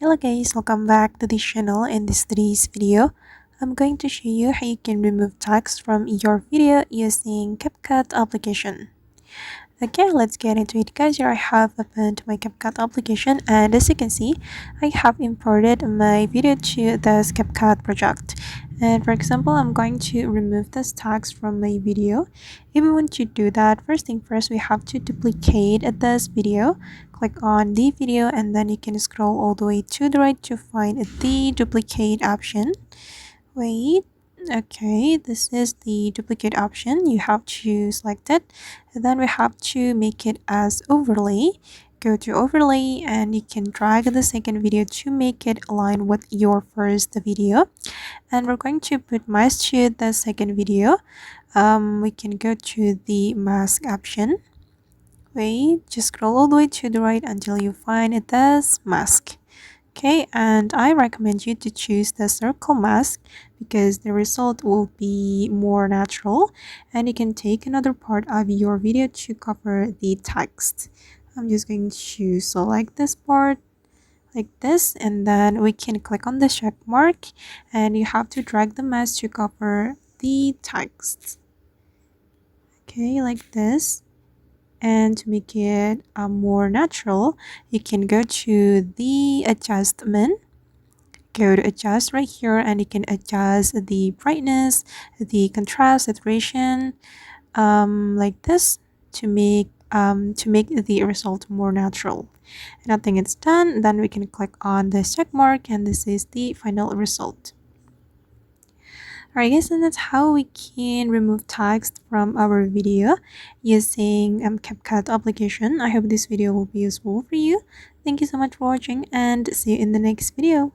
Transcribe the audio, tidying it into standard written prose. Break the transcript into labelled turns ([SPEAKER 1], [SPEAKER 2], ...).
[SPEAKER 1] Hello guys, welcome back to this channel. In today's video, I'm going to show you how you can remove text from your video using Capcut application. Okay, let's get into it guys. Here I have opened my Capcut application, and as you can see, I have imported my video to this Capcut project. And for example, I'm going to remove this text from my video. If we want to do that, first thing first, we have to duplicate this video. Click on the video and then you can scroll all the way to the right to find the duplicate option. Wait, okay, this is the duplicate option. You have to select it, and then we have to make it as overlay. Go to overlay and you can drag the second video to make it align with your first video. And we're going to put mask to the second video. We can go to the mask option. Wait, just scroll all the way to the right until you find it as mask. Okay, and I recommend you to choose the circle mask because the result will be more natural, and you can take another part of your video to cover the text. I'm just going to select this part like this, and then we can click on the check mark and you have to drag the mask to cover the text. Okay, like this. And to make it more natural, you can go to the adjustment, go to adjust right here, and you can adjust the brightness, the contrast, saturation, like this to make the result more natural. And I think it's done. Then we can click on this check mark, and this is the final result. Alright guys, and that's how we can remove text from our video using Capcut application. I hope this video will be useful for you. Thank you so much for watching and see you in the next video.